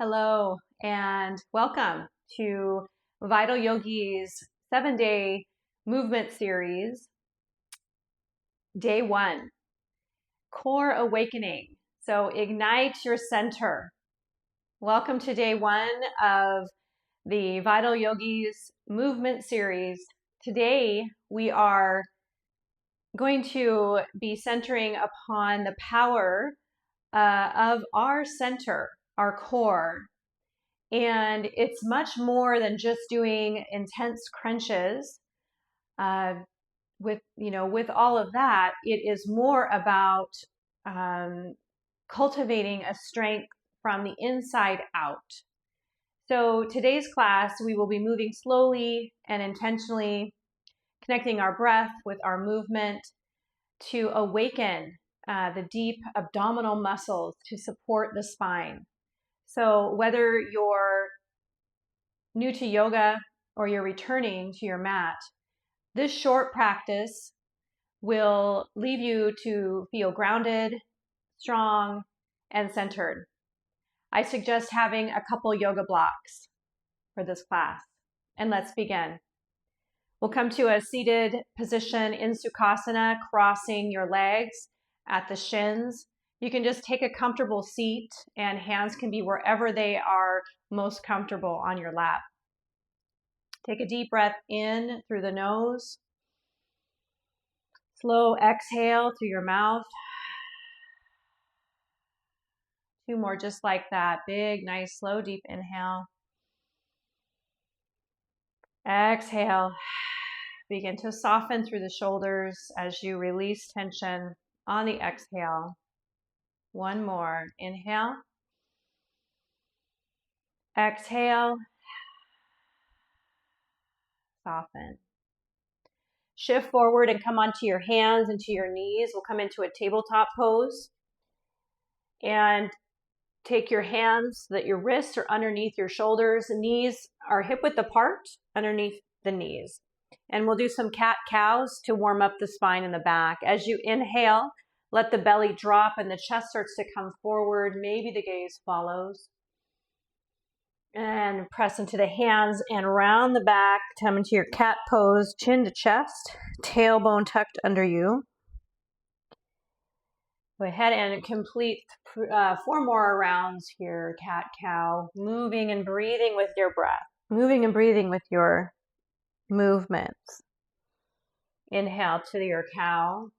Hello and welcome to Vital Yogis 7-day movement series, day 1, core awakening. So ignite your center. Welcome to day 1 of the Vital Yogis movement series. Today we are going to be centering upon the power of our center, our core. And it's much more than just doing intense crunches. With all of that, it is more about cultivating a strength from the inside out. So today's class, we will be moving slowly and intentionally, connecting our breath with our movement to awaken the deep abdominal muscles to support the spine. So whether you're new to yoga or you're returning to your mat, this short practice will leave you to feel grounded, strong, and centered. I suggest having a couple yoga blocks for this class. And let's begin. We'll come to a seated position in Sukhasana, crossing your legs at the shins. You can just take a comfortable seat, and hands can be wherever they are most comfortable on your lap. Take a deep breath in through the nose. Slow exhale through your mouth. 2 more just like that. Big, nice, slow, deep inhale. Exhale. Begin to soften through the shoulders as you release tension on the exhale. 1 more. Inhale. Exhale. Soften. Shift forward and come onto your hands and to your knees. We'll come into a tabletop pose. And take your hands so that your wrists are underneath your shoulders. The knees are hip-width apart underneath the knees. And we'll do some cat-cows to warm up the spine and the back. As you inhale, let the belly drop and the chest starts to come forward. Maybe the gaze follows. And press into the hands and round the back. Come into your cat pose, chin to chest, tailbone tucked under you. Go ahead and complete 4 more rounds here, cat-cow. Moving and breathing with your breath. Moving and breathing with your movements. Inhale to your cow.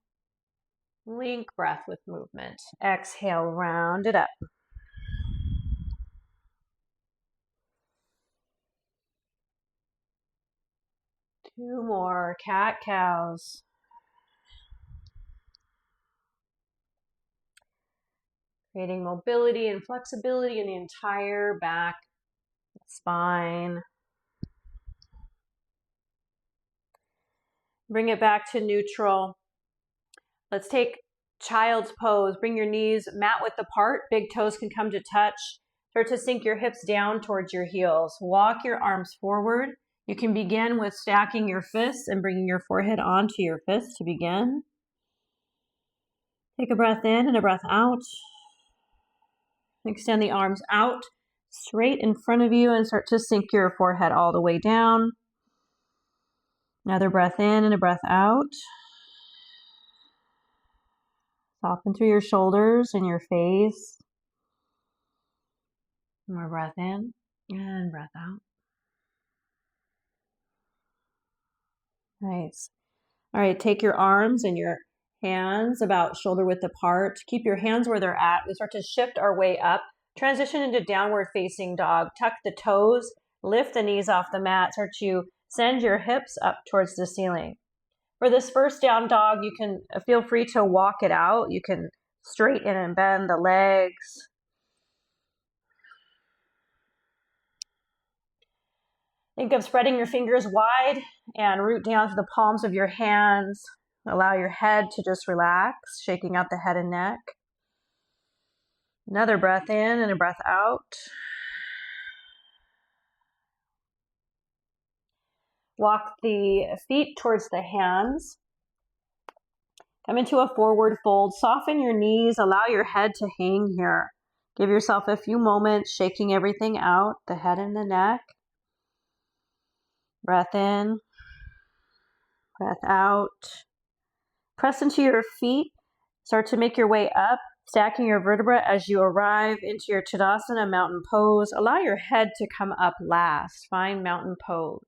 Link breath with movement. Exhale, round it up. Two more cat-cows. Creating mobility and flexibility in the entire back, spine. Bring it back to neutral. Let's take child's pose. Bring your knees mat-width apart. Big toes can come to touch. Start to sink your hips down towards your heels. Walk your arms forward. You can begin with stacking your fists and bringing your forehead onto your fists to begin. Take a breath in and a breath out. Extend the arms out straight in front of you and start to sink your forehead all the way down. Another breath in and a breath out. Soften through your shoulders and your face. More breath in and breath out. Nice. All right, take your arms and your hands about shoulder width apart. Keep your hands where they're at. We start to shift our way up. Transition into downward facing dog. Tuck the toes, lift the knees off the mat. Start to send your hips up towards the ceiling. For this first down dog, you can feel free to walk it out. You can straighten and bend the legs. Think of spreading your fingers wide and root down to the palms of your hands. Allow your head to just relax, shaking out the head and neck. Another breath in and a breath out. Walk the feet towards the hands. Come into a forward fold. Soften your knees. Allow your head to hang here. Give yourself a few moments, shaking everything out, the head and the neck. Breath in, breath out. Press into your feet. Start to make your way up, stacking your vertebrae as you arrive into your Tadasana mountain pose. Allow your head to come up last. Find mountain pose.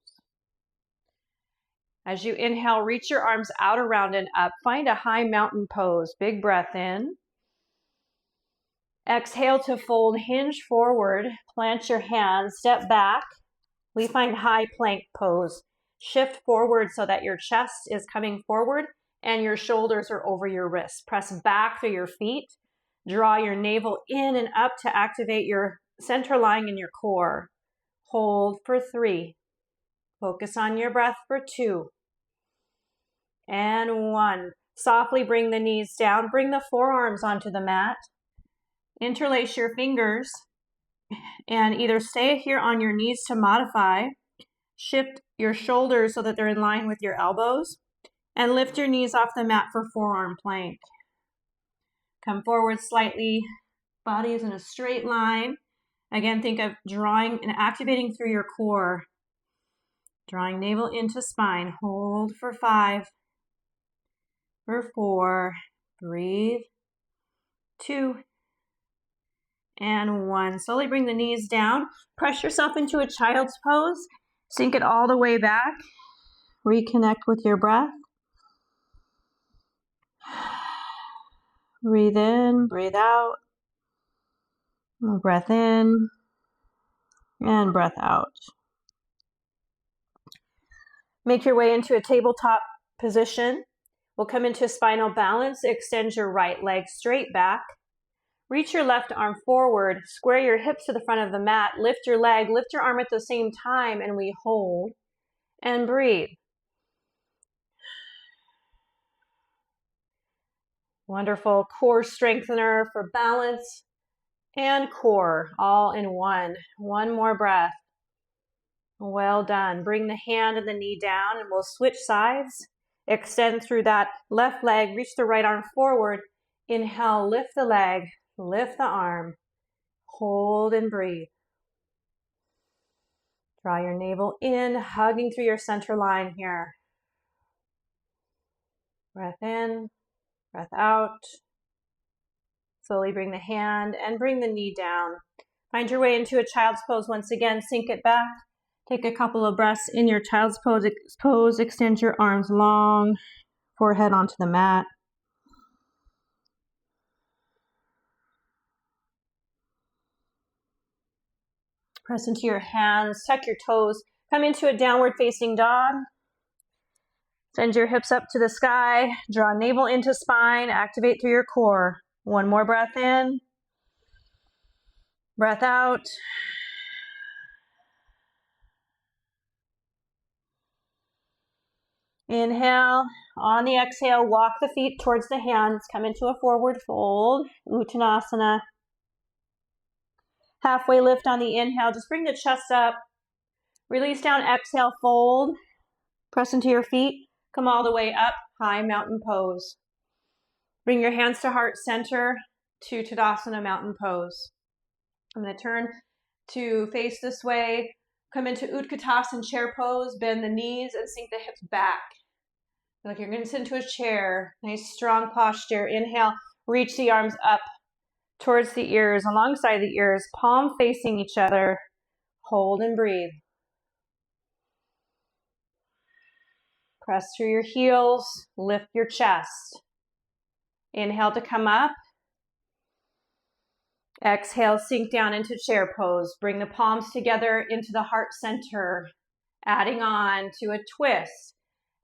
As you inhale, reach your arms out, around, and up. Find a high mountain pose. Big breath in. Exhale to fold, hinge forward, plant your hands, step back. We find high plank pose. Shift forward so that your chest is coming forward and your shoulders are over your wrists. Press back through your feet. Draw your navel in and up to activate your center line in your core. Hold for 3. Focus on your breath for 2. And 1. Softly bring the knees down. Bring the forearms onto the mat. Interlace your fingers and either stay here on your knees to modify. Shift your shoulders so that they're in line with your elbows. And lift your knees off the mat for forearm plank. Come forward slightly. Body is in a straight line. Again, think of drawing and activating through your core. Drawing navel into spine. Hold for 5. For 4. Breathe. 2. And 1. Slowly bring the knees down. Press yourself into a child's pose. Sink it all the way back. Reconnect with your breath. Breathe in, breathe out. Breath in and breath out. Make your way into a tabletop position. We'll come into spinal balance. Extend your right leg straight back. Reach your left arm forward. Square your hips to the front of the mat. Lift your leg, lift your arm at the same time, and we hold and breathe. Wonderful core strengthener for balance and core all in one. One more breath. Well done. Bring the hand and the knee down and we'll switch sides. Extend through that left leg. Reach the right arm forward. Inhale, lift the leg, lift the arm. Hold and breathe. Draw your navel in, hugging through your center line here. Breath in. Breath out. Slowly bring the hand and bring the knee down. Find your way into a child's pose once again. Sink it back. Take a couple of breaths in your child's pose. Extend your arms long, forehead onto the mat. Press into your hands. Tuck your toes. Come into a downward facing dog. Send your hips up to the sky. Draw navel into spine. Activate through your core. One more breath in. Breath out. Inhale. On the exhale, walk the feet towards the hands. Come into a forward fold. Uttanasana. Halfway lift on the inhale. Just bring the chest up. Release down. Exhale, fold. Press into your feet. Come all the way up, high mountain pose. Bring your hands to heart center to Tadasana mountain pose. I'm going to turn to face this way. Come into Utkatasana chair pose. Bend the knees and sink the hips back. Like you're going to sit into a chair. Nice strong posture. Inhale, reach the arms up towards the ears, alongside the ears, palm facing each other. Hold and breathe. Press through your heels, lift your chest. Inhale to come up. Exhale, sink down into chair pose. Bring the palms together into the heart center, adding on to a twist.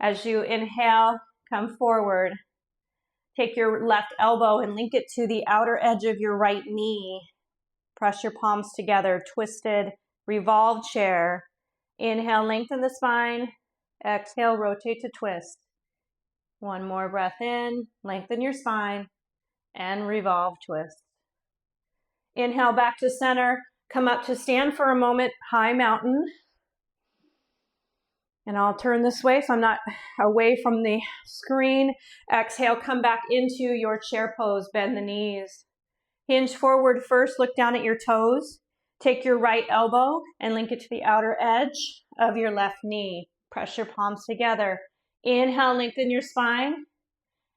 As you inhale, come forward. Take your left elbow and link it to the outer edge of your right knee. Press your palms together, twisted, revolve chair. Inhale, lengthen the spine. Exhale, rotate to twist. One more breath in, lengthen your spine, and revolve twist. Inhale back to center. Come up to stand for a moment, high mountain. And I'll turn this way so I'm not away from the screen. Exhale, come back into your chair pose, bend the knees. Hinge forward first, look down at your toes. Take your right elbow and link it to the outer edge of your left knee. Press your palms together. Inhale, lengthen your spine.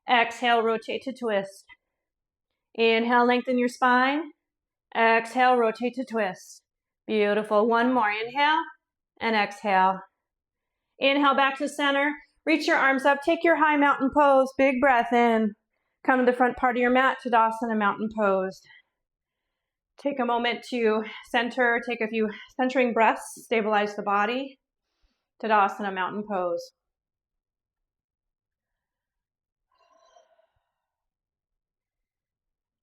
Exhale, rotate to twist. Inhale, lengthen your spine. Exhale, rotate to twist. Beautiful. One more. Inhale and exhale. Inhale back to center. Reach your arms up. Take your high mountain pose. Big breath in. Come to the front part of your mat, Tadasana mountain pose. Take a moment to center. Take a few centering breaths. Stabilize the body. Tadasana mountain pose.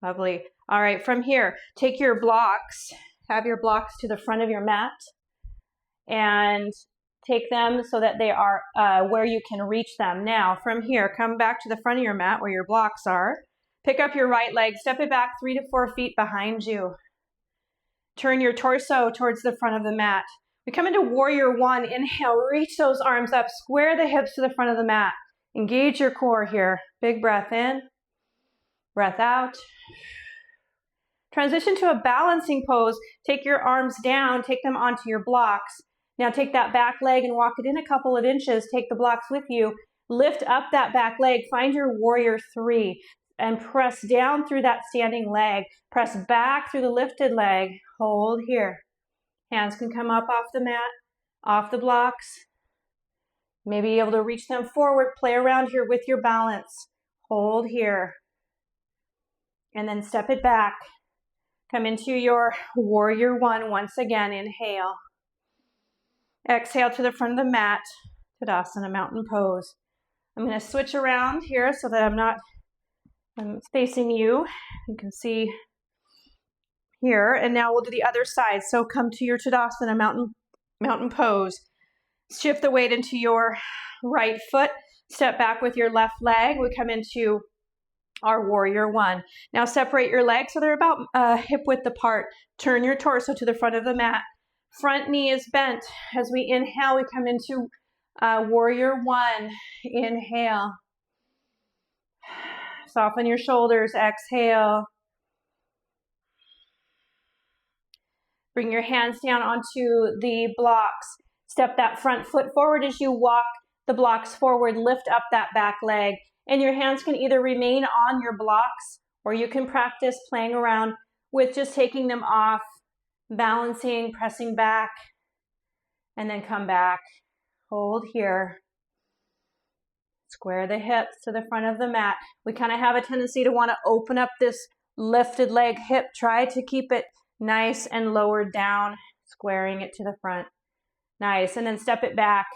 Lovely. All right, from here, take your blocks. Have your blocks to the front of your mat. And take them so that they are where you can reach them. Now, from here, come back to the front of your mat where your blocks are. Pick up your right leg, step it back 3 to 4 feet behind you. Turn your torso towards the front of the mat. We come into warrior one. Inhale, reach those arms up, square the hips to the front of the mat. Engage your core here. Big breath in, breath out. Transition to a balancing pose. Take your arms down, take them onto your blocks. Now take that back leg and walk it in a couple of inches. Take the blocks with you. Lift up that back leg. Find your warrior three and press down through that standing leg. Press back through the lifted leg. Hold here. Hands can come up off the mat, off the blocks. Maybe able to reach them forward. Play around here with your balance. Hold here. And then step it back. Come into your warrior one once again. Inhale. Exhale to the front of the mat, Tadasana mountain pose. I'm going to switch around here so that I'm facing you. You can see here. And now we'll do the other side. So come to your Tadasana mountain pose. Shift the weight into your right foot. Step back with your left leg. We come into our warrior one. Now separate your legs so they're about hip width apart. Turn your torso to the front of the mat. Front knee is bent. As we inhale, we come into warrior one. Inhale. Soften your shoulders. Exhale. Bring your hands down onto the blocks. Step that front foot forward as you walk the blocks forward. Lift up that back leg. And your hands can either remain on your blocks or you can practice playing around with just taking them off. Balancing, pressing back, and then come back. Hold here. Square the hips to the front of the mat. We kind of have a tendency to want to open up this lifted leg hip. Try to keep it nice and lowered down, squaring it to the front. Nice. And then step it back.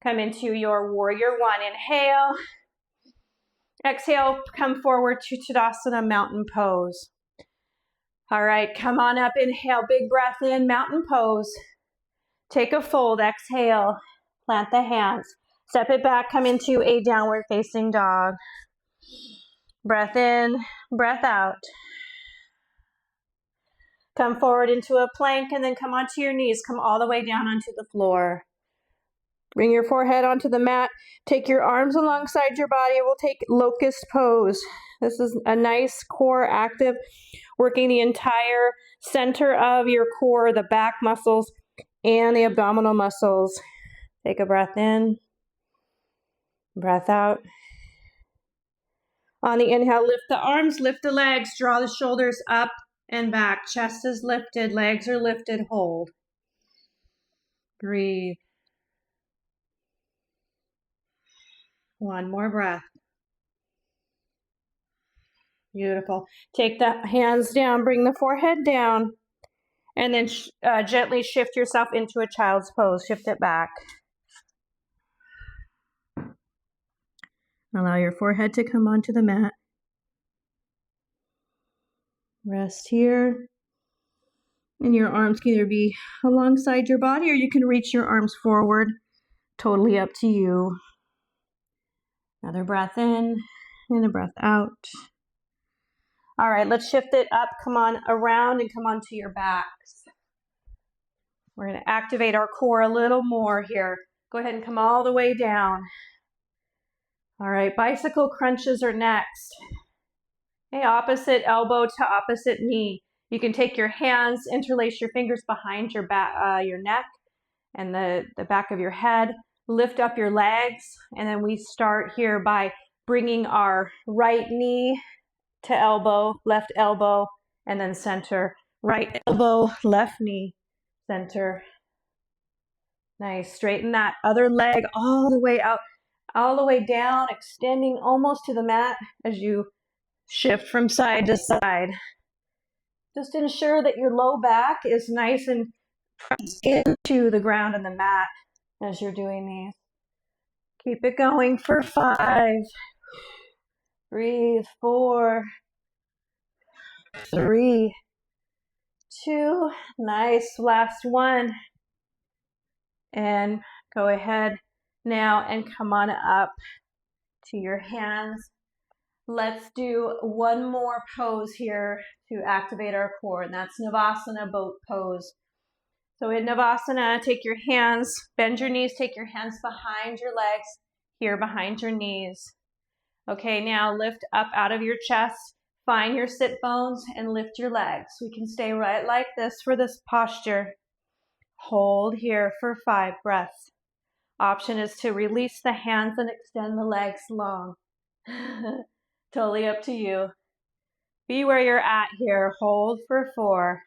Come into your warrior one. Inhale. Exhale, come forward to Tadasana mountain pose. All right, come on up. Inhale, big breath in, mountain pose. Take a fold, exhale, plant the hands. Step it back, come into a downward facing dog. Breath in, breath out. Come forward into a plank and then come onto your knees. Come all the way down onto the floor. Bring your forehead onto the mat. Take your arms alongside your body. We'll take locust pose. This is a nice core active, working the entire center of your core, the back muscles and the abdominal muscles. Take a breath in, breath out. On the inhale, lift the arms, lift the legs, draw the shoulders up and back. Chest is lifted, legs are lifted, hold. Breathe. One more breath. Beautiful. Take the hands down, bring the forehead down, and then gently shift yourself into a child's pose. Shift it back. Allow your forehead to come onto the mat. Rest here. And your arms can either be alongside your body or you can reach your arms forward. Totally up to you. Another breath in and a breath out. All right, let's shift it up. Come on around and come onto your backs. We're going to activate our core a little more here. Go ahead and come all the way down. All right, bicycle crunches are next. Okay, opposite elbow to opposite knee. You can take your hands, interlace your fingers behind your back, your neck, and the back of your head. Lift up your legs, and then we start here by bringing our right knee to elbow, left elbow, and then center. Right elbow, left knee, center. Nice. Straighten that other leg all the way out, all the way down, extending almost to the mat as you shift from side to side. Just ensure that your low back is nice and pressed into the ground and the mat as you're doing these. Keep it going for 5. Breathe. 4, 3, 2. Nice. Last one. And go ahead now and come on up to your hands. Let's do one more pose here to activate our core, and that's Navasana boat pose. So in Navasana, take your hands, bend your knees, take your hands behind your legs, here behind your knees. Okay, now lift up out of your chest, find your sit bones, and lift your legs. We can stay right like this for this posture. Hold here for 5 breaths. Option is to release the hands and extend the legs long. Totally up to you. Be where you're at here. Hold for 4.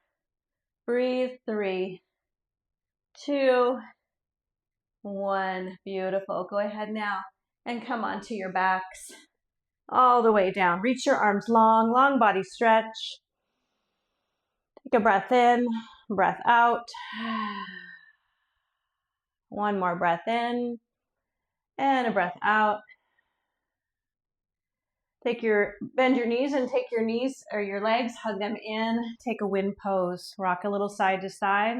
Breathe. 3, 2, 1. Beautiful. Go ahead now and come onto your backs. All the way down. Reach your arms long, long body stretch. Take a breath in, breath out. One more breath in and a breath out. Bend your knees and take your knees or your legs, hug them in. Take a wind pose. Rock a little side to side.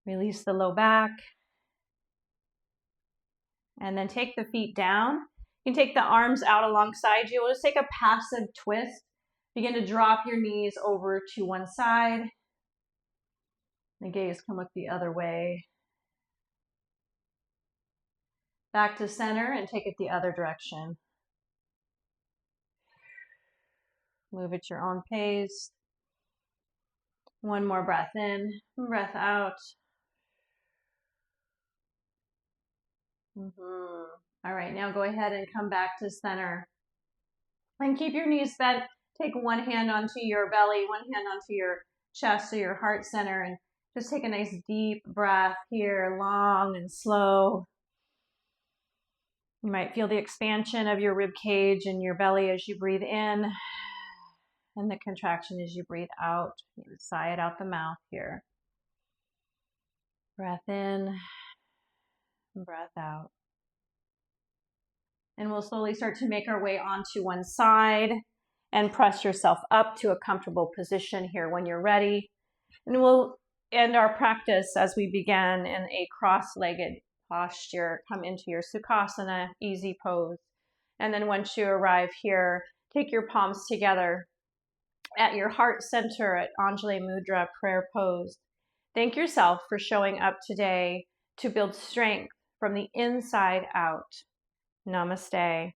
Release the low back. And then take the feet down. You can take the arms out alongside you. We'll just take a passive twist. Begin to drop your knees over to one side. The gaze come look the other way. Back to center and take it the other direction. Move at your own pace. One more breath in, breath out. All right, now go ahead and come back to center. And keep your knees bent. Take one hand onto your belly, one hand onto your chest or your heart center, and just take a nice deep breath here, long and slow. You might feel the expansion of your rib cage and your belly as you breathe in, and the contraction as you breathe out. You sigh it out the mouth here. Breath in, breath out. And we'll slowly start to make our way onto one side and press yourself up to a comfortable position here when you're ready. And we'll end our practice as we begin in a cross-legged posture. Come into your Sukhasana, easy pose. And then once you arrive here, take your palms together at your heart center at Anjali Mudra, prayer pose. Thank yourself for showing up today to build strength from the inside out. Namaste.